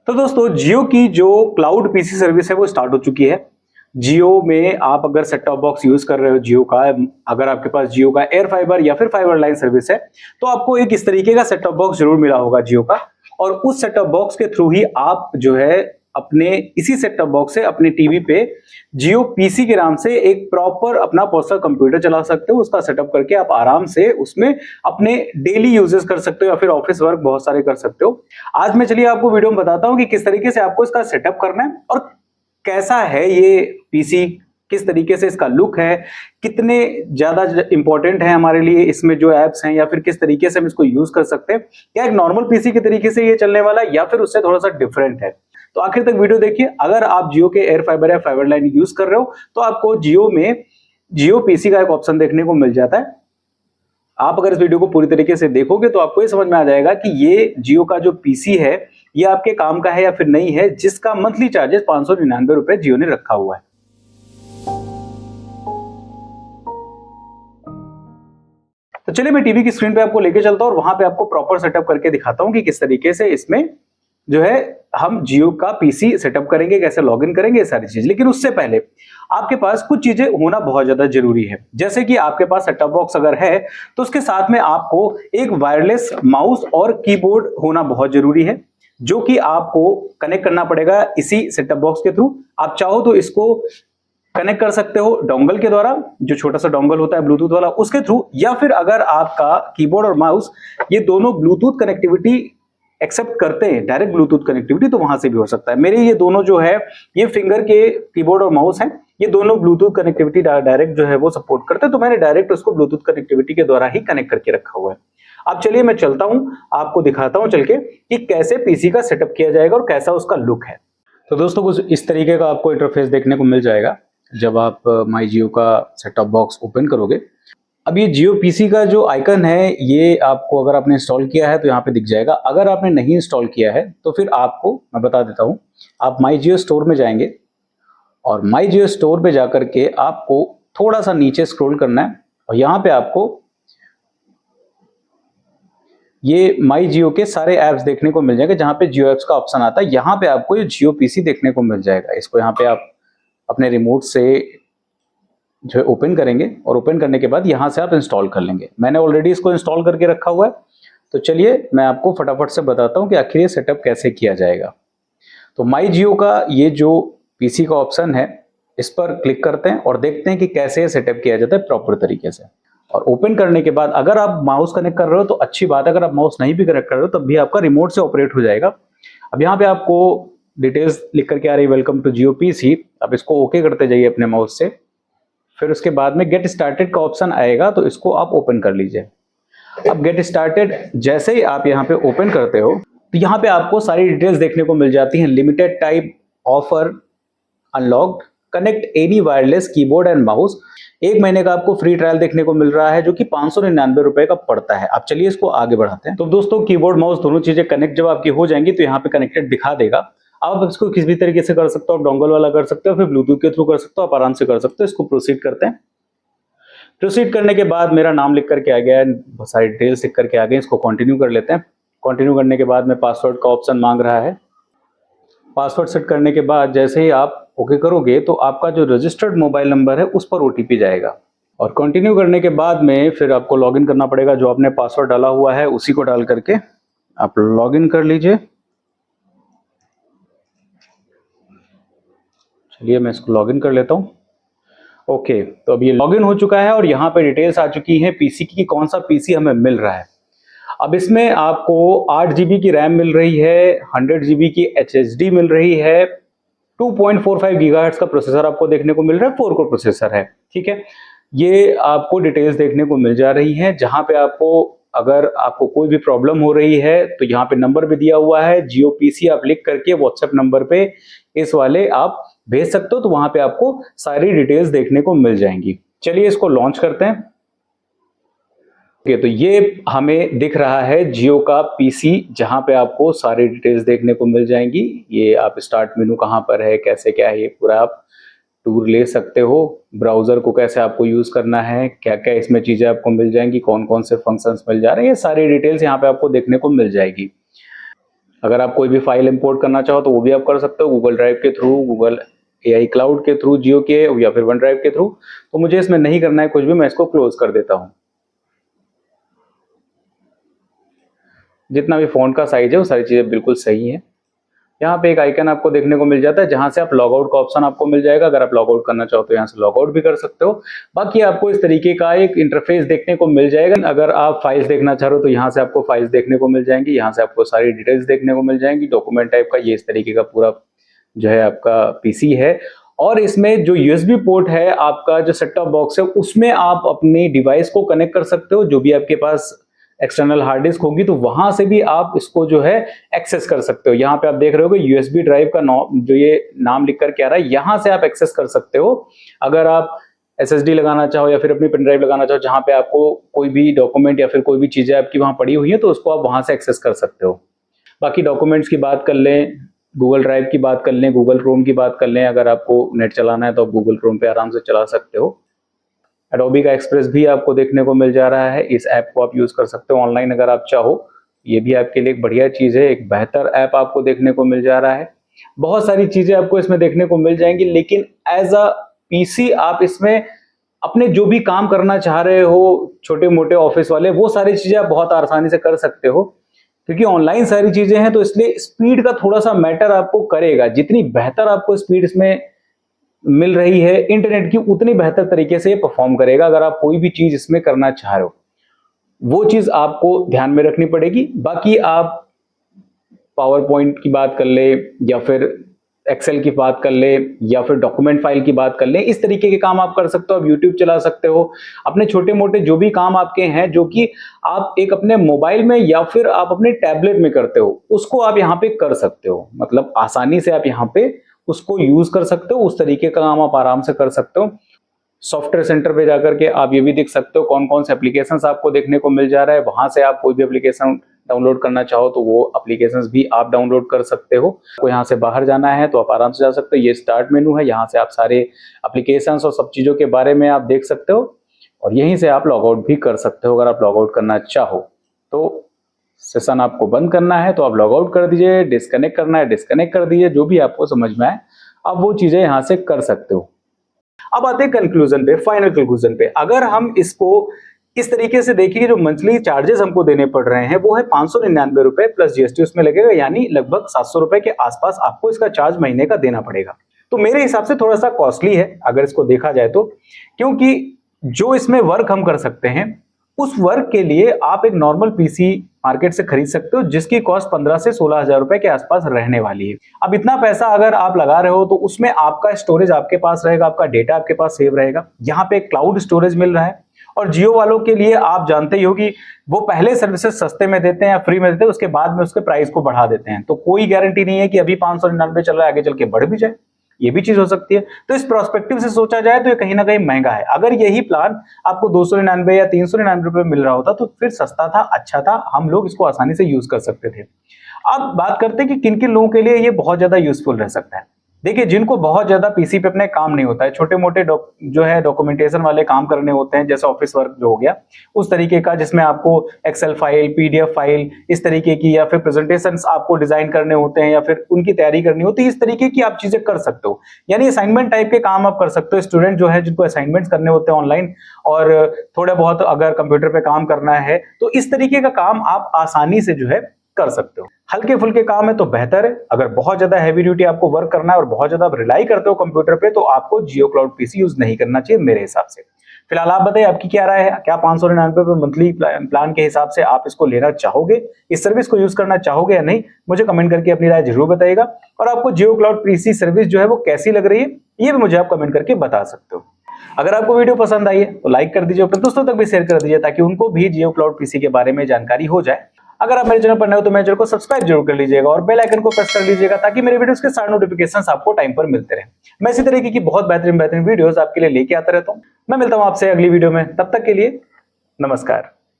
तो दोस्तों जियो की जो क्लाउड पीसी सर्विस है वो स्टार्ट हो चुकी है। जियो में आप अगर सेट टॉप बॉक्स यूज कर रहे हो जियो का, अगर आपके पास जियो का एयर फाइबर या फिर फाइबर लाइन सर्विस है, तो आपको एक इस तरीके का सेट टॉप बॉक्स जरूर मिला होगा जियो का। और उस सेट टॉप बॉक्स के थ्रू ही आप जो है अपने इसी सेट टॉप बॉक्स से अपने टीवी पे जियो पीसी के नाम से एक प्रॉपर अपना पर्सनल कंप्यूटर चला सकते हो। उसका सेटअप करके आप आराम से उसमें अपने डेली यूजेस कर सकते हो या फिर ऑफिस वर्क बहुत सारे कर सकते हो। आज मैं चलिए आपको वीडियो में बताता हूं कि किस तरीके से आपको इसका सेटअप करना है और कैसा है ये पीसी, किस तरीके से इसका लुक है, कितने ज्यादा इंपॉर्टेंट है हमारे लिए इसमें जो एप्स हैं, या फिर किस तरीके से हम इसको यूज कर सकते हैं। क्या एक नॉर्मल पीसी के तरीके से ये चलने वाला है या फिर उससे थोड़ा सा डिफरेंट है। तो आखिर तक वीडियो देखिए। अगर आप जियो के एयर फाइबर या फाइबर लाइन यूज कर रहे हो तो आपको जियो में जियो पीसी का एक ऑप्शन देखने को मिल जाता है। आप अगर इस वीडियो को पूरी तरीके से देखोगे तो आपको ये समझ में आ जाएगा कि ये जियो का जो पीसी है ये आपके काम का है या फिर नहीं है, जिसका मंथली चार्जेस 599 रुपए जियो ने रखा हुआ है। तो चलिए मैं टीवी की स्क्रीन पे आपको लेके चलता हूं और वहां पे आपको प्रॉपर सेटअप करके दिखाता हूं कि किस तरीके से इसमें जो है हम जियो का पीसी सेटअप करेंगे, कैसे लॉगिन करेंगे, ये सारी चीज। लेकिन उससे पहले आपके पास कुछ चीजें होना बहुत ज्यादा जरूरी है। जैसे कि आपके पास सेटअप बॉक्स अगर है तो उसके साथ में आपको एक वायरलेस माउस और कीबोर्ड होना बहुत जरूरी है, जो कि आपको कनेक्ट करना पड़ेगा इसी सेटअप बॉक्स के थ्रू। आप चाहो तो इसको कनेक्ट कर सकते हो डोंगल के द्वारा, जो छोटा सा डोंगल होता है ब्लूटूथ वाला, उसके थ्रू, या फिर अगर आपका कीबोर्ड और माउस ये दोनों ब्लूटूथ कनेक्टिविटी एक्सेप्ट करते हैं, डायरेक्ट ब्लूटूथ कनेक्टिविटी, तो वहां से भी हो सकता है। मेरे ये दोनों जो है ये फिंगर के कीबोर्ड और माउस हैं, ये दोनों ब्लूटूथ कनेक्टिविटी डायरेक्ट जो है वो सपोर्ट करते हैं, तो मैंने डायरेक्ट उसको ब्लूटूथ कनेक्टिविटी के द्वारा ही कनेक्ट करके रखा हुआ है। अब चलिए मैं चलता हूं, आपको दिखाता हूं चल के कि कैसे पीसी का सेटअप किया जाएगा और कैसा उसका लुक है। तो दोस्तों कुछ इस तरीके का आपको इंटरफेस देखने को मिल जाएगा जब आप माई जियो का सेट टॉप बॉक्स ओपन करोगे। अब ये जियो पीसी का जो आइकन है ये आपको, अगर आपने इंस्टॉल किया है तो यहाँ पे दिख जाएगा। अगर आपने नहीं इंस्टॉल किया है तो फिर आपको मैं बता देता हूँ, आप माई जियो स्टोर में जाएंगे और माई जियो स्टोर पे जाकर के आपको थोड़ा सा नीचे स्क्रॉल करना है और यहाँ पे आपको ये माई जियो के सारे ऐप्स देखने को मिल जाएंगे। जहाँ पे जियो ऐप्स का ऑप्शन आता है यहाँ पे आपको ये जियो पीसी देखने को मिल जाएगा। इसको यहाँ पे आप अपने रिमोट से जो है ओपन करेंगे और ओपन करने के बाद यहाँ से आप इंस्टॉल कर लेंगे। मैंने ऑलरेडी इसको इंस्टॉल करके रखा हुआ है, तो चलिए मैं आपको फटाफट से बताता हूँ कि आखिर ये सेटअप कैसे किया जाएगा। तो माई जियो का ये जो पीसी का ऑप्शन है इस पर क्लिक करते हैं और देखते हैं कि कैसे ये सेटअप किया जाता है प्रॉपर तरीके से। और ओपन करने के बाद अगर आप माउस कनेक्ट कर रहे हो तो अच्छी बात है, अगर आप माउस नहीं भी कनेक्ट कर रहे हो तब भी आपका रिमोट से ऑपरेट हो जाएगा। अब यहाँ पे आपको डिटेल्स लिख करके आ रही है, वेलकम टू जियो पीसी। अब इसको ओके करते जाइए अपने माउस से। फिर उसके बाद में गेट स्टार्टेड का ऑप्शन आएगा, तो इसको आप ओपन कर लीजिए। अब गेट स्टार्टेड जैसे ही आप यहाँ पे ओपन करते हो तो यहाँ पे आपको सारी डिटेल्स देखने को मिल जाती हैं। Limited type offer unlocked, connect any wireless keyboard and mouse. 1 महीने का आपको फ्री ट्रायल देखने को मिल रहा है जो कि 599 रुपए का पड़ता है। अब चलिए इसको आगे बढ़ाते हैं। तो दोस्तों कीबोर्ड माउस दोनों चीजें कनेक्ट जब आपकी हो जाएंगी तो यहाँ पे कनेक्टेड दिखा देगा। आप इसको किसी भी तरीके से कर सकते हो, आप डोंगल वाला कर सकते हो, फिर ब्लूटूथ के थ्रू कर सकते हो, आप आराम से कर सकते हो। इसको प्रोसीड करते हैं। प्रोसीड करने के बाद मेरा नाम लिख करके आ गया है, बहुत सारी डिटेल्स लिख करके आ गए। इसको कंटिन्यू कर लेते हैं। कंटिन्यू करने के बाद में पासवर्ड का ऑप्शन मांग रहा है। पासवर्ड सेट करने के बाद जैसे ही आप ओके करोगे तो आपका जो रजिस्टर्ड मोबाइल नंबर है उस पर ओटीपी जाएगा। और कंटिन्यू करने के बाद में फिर आपको लॉगिन करना पड़ेगा। जो आपने पासवर्ड डाला हुआ है उसी को डाल करके आप लॉगिन कर लीजिए। चलिए मैं इसको लॉगिन कर लेता हूँ। ओके, तो अब ये लॉगिन हो चुका है और यहाँ पे डिटेल्स आ चुकी है पीसी की, कौन सा पीसी हमें मिल रहा है। अब इसमें आपको 8 GB की रैम मिल रही है, 100 GB की HSD मिल रही है, 2.45 GHz का प्रोसेसर आपको देखने को मिल रहा है, 4 कोर प्रोसेसर है। ठीक है, ये आपको डिटेल्स देखने को मिल जा रही है। जहाँ पे आपको अगर आपको कोई भी प्रॉब्लम हो रही है तो यहाँ पे नंबर भी दिया हुआ है, जियो पीसी आप लिख करके व्हाट्सएप नंबर पे इस वाले आप भेज सकते हो, तो वहां पे आपको सारी डिटेल्स देखने को मिल जाएंगी। चलिए इसको लॉन्च करते हैं। ओके, तो ये हमें दिख रहा है जियो का पीसी, जहां पे आपको सारी डिटेल्स देखने को मिल जाएंगी। ये आप स्टार्ट मेनू कहां पर है, कैसे क्या है, ये पूरा आप टूर ले सकते हो। ब्राउजर को कैसे आपको यूज करना है, क्या क्या इसमें चीजें आपको मिल जाएंगी, कौन कौन से फंक्शंस मिल जा रहे हैं, ये सारी डिटेल्स यहाँ पे आपको देखने को मिल जाएगी। अगर आप कोई भी फाइल इंपोर्ट करना चाहो तो वो भी आप कर सकते हो गूगल ड्राइव के थ्रू, गूगल AI क्लाउड के थ्रू, जियो के या फिर वन ड्राइव के थ्रू। तो मुझे इसमें नहीं करना है कुछ भी, मैं इसको क्लोज कर देता हूं। जितना भी फ़ॉन्ट का साइज है वो सारी चीज़ें बिल्कुल सही है। यहाँ पे एक आइकन आपको देखने को मिल जाता है जहां से आप लॉग आउट का ऑप्शन आपको मिल जाएगा। अगर आप लॉग आउट करना चाहो तो यहाँ से लॉग आउट भी कर सकते हो। बाकी आपको इस तरीके का एक इंटरफेस देखने को मिल जाएगा। अगर आप फाइल्स देखना चाह रहे हो तो यहाँ से आपको फाइल्स देखने को मिल जाएंगी, यहाँ से आपको सारी डिटेल्स देखने को मिल जाएंगी। डॉक्यूमेंट टाइप का ये इस तरीके का पूरा जो है आपका पीसी है। और इसमें जो यूएसबी पोर्ट है आपका, जो सेट टॉप बॉक्स है, उसमें आप अपनी डिवाइस को कनेक्ट कर सकते हो। जो भी आपके पास एक्सटर्नल हार्ड डिस्क होगी तो वहां से भी आप इसको जो है एक्सेस कर सकते हो। यहाँ पे आप देख रहे हो यूएसबी ड्राइव का जो ये नाम लिख कर के आ रहा है, यहाँ से आप एक्सेस कर सकते हो। अगर आप SSD लगाना चाहो या फिर अपनी पेन ड्राइव लगाना चाहो जहां पे आपको कोई भी डॉक्यूमेंट या फिर कोई भी चीजें आपकी वहां पड़ी हुई है तो उसको आप वहां से एक्सेस कर सकते हो। बाकी डॉक्यूमेंट्स की बात कर लें, गूगल ड्राइव की बात कर लें, गूगल क्रोम की बात कर लें। अगर आपको नेट चलाना है तो आप गूगल क्रोम पे आराम से चला सकते हो। एडोबी का एक्सप्रेस भी आपको देखने को मिल जा रहा है। इस ऐप को आप यूज कर सकते हो ऑनलाइन अगर आप चाहो। ये भी आपके लिए एक बढ़िया चीज है, एक बेहतर ऐप आपको देखने को मिल जा रहा है। बहुत सारी चीजें आपको इसमें देखने को मिल जाएंगी, लेकिन एज अ पीसी आप इसमें अपने जो भी काम करना चाह रहे हो, छोटे मोटे ऑफिस वाले, वो सारी चीजें आप बहुत आसानी से कर सकते हो। क्योंकि ऑनलाइन सारी चीजें हैं तो इसलिए स्पीड का थोड़ा सा मैटर आपको करेगा। जितनी बेहतर आपको स्पीड इसमें मिल रही है इंटरनेट की, उतनी बेहतर तरीके से ये परफॉर्म करेगा। अगर आप कोई भी चीज इसमें करना चाह रहे हो वो चीज आपको ध्यान में रखनी पड़ेगी। बाकी आप पावर पॉइंट की बात कर ले या फिर एक्सेल की बात कर ले या फिर डॉक्यूमेंट फाइल की बात कर ले, इस तरीके के काम आप कर सकते हो। आप यूट्यूब चला सकते हो। अपने छोटे मोटे जो भी काम आपके हैं जो कि आप एक अपने मोबाइल में या फिर आप अपने टैबलेट में करते हो, उसको आप यहाँ पे कर सकते हो। मतलब आसानी से आप यहाँ पे उसको यूज कर सकते हो। उस तरीके का काम आप आराम से कर सकते हो। सॉफ्टवेयर सेंटर पे जाकर के आप ये भी देख सकते हो कौन कौन से एप्लीकेशंस आपको देखने को मिल जा रहा है। वहां से आप कोई भी एप्लीकेशन डाउनलोड करना चाहो तो वो एप्लीकेशंस भी आप डाउनलोड कर सकते हो। आपको यहाँ से बाहर जाना है तो आप आराम से जा सकते हो। ये स्टार्ट मेनू है, यहाँ से आप सारे एप्लीकेशंस और सब चीजों के बारे में आप देख सकते हो और यहीं से आप लॉग आउट भी कर सकते हो। अगर आप लॉग आउट करना चाहो तो सेशन आपको बंद करना है तो आप लॉग आउट कर दीजिए, डिस्कनेक्ट करना है डिस्कनेक्ट कर दीजिए, जो भी आपको समझ में आए आप वो चीजें यहाँ से कर सकते हो। अब आते हैं कंक्लूजन पे, फाइनल कंक्लूजन पे। अगर हम इसको इस तरीके से देखिए, जो मंथली चार्जेस हमको देने पड़ रहे हैं वो है 599 रुपए प्लस जीएसटी उसमें लगेगा, यानी लगभग 700 रुपए के आसपास आपको इसका चार्ज महीने का देना पड़ेगा। तो मेरे हिसाब से थोड़ा सा कॉस्टली है अगर इसको देखा जाए तो, क्योंकि जो इसमें वर्क हम कर सकते हैं उस वर्क के लिए आप एक नॉर्मल पीसी मार्केट से खरीद सकते हो जिसकी कॉस्ट 15 से 16 हजार रुपए के आसपास रहने वाली है। अब इतना पैसा अगर आप लगा रहे हो तो उसमें आपका स्टोरेज आपके पास रहेगा, आपका डेटा आपके पास सेव रहेगा। यहाँ पे क्लाउड स्टोरेज मिल रहा है और जियो वालों के लिए आप जानते ही हो कि वो पहले सर्विसेज सस्ते में देते हैं या फ्री में देते हैं, उसके बाद में उसके प्राइस को बढ़ा देते हैं। तो कोई गारंटी नहीं है कि अभी 599 चल रहा है आगे चल के बढ़ भी जाए, ये भी चीज हो सकती है। तो इस प्रोस्पेक्टिव से सोचा जाए तो ये कहीं ना कहीं महंगा है। अगर यही प्लान आपको 299 या 399 रुपए मिल रहा होता तो फिर सस्ता था, अच्छा था, हम लोग इसको आसानी से यूज कर सकते थे। अब बात करते हैं कि किन किन लोगों के लिए ये बहुत ज्यादा यूजफुल रह सकता है। देखिए, जिनको बहुत ज्यादा पीसी पे अपने काम नहीं होता है, छोटे मोटे जो है डॉक्यूमेंटेशन वाले काम करने होते हैं, जैसे ऑफिस वर्क जो हो गया उस तरीके का, जिसमें आपको एक्सेल फाइल, पीडीएफ फाइल इस तरीके की, या फिर प्रेजेंटेशंस आपको डिजाइन करने होते हैं या फिर उनकी तैयारी करनी होती है, इस तरीके की आप चीजें कर सकते हो। यानी असाइनमेंट टाइप के काम आप कर सकते हो। स्टूडेंट जो है जिनको असाइनमेंट्स करने होते हैं ऑनलाइन और थोड़ा बहुत अगर कंप्यूटर पे काम करना है तो इस तरीके का काम आप आसानी से जो है कर सकते हो। हल्के फुल्के काम है तो बेहतर है। अगर बहुत ज्यादा हैवी ड्यूटी आपको वर्क करना है और बहुत ज्यादा आप रिलाई करते हो कंप्यूटर पे तो आपको जियो क्लाउड पीसी यूज नहीं करना चाहिए मेरे हिसाब से। फिलहाल आप बताइए आपकी क्या राय है? क्या 599 रुपए मंथली प्लान के हिसाब से आप इसको लेना चाहोगे, इस सर्विस को यूज करना चाहोगे या नहीं? मुझे कमेंट करके अपनी राय जरूर बताइएगा। और आपको जियो क्लाउड पीसी सर्विस जो है वो कैसी लग रही है ये भी मुझे आप कमेंट करके बता सकते हो। अगर आपको वीडियो पसंद आई है तो लाइक कर दीजिए, अपने दोस्तों तक भी शेयर कर दीजिए ताकि उनको भी जियो क्लाउड पीसी के बारे में जानकारी हो जाए। अगर आप मेरे चैनल पर नए हो तो मेरे चैनल को सब्सक्राइब जरूर कर लीजिएगा और बेल आइकन को प्रेस कर लीजिएगा ताकि मेरे वीडियोस के सारे नोटिफिकेशंस आपको टाइम पर मिलते रहे। मैं इसी तरीके की बहुत बेहतरीन वीडियोस आपके लिए लेके आता रहता हूं। मैं मिलता हूं आपसे अगली वीडियो में, तब तक के लिए नमस्कार।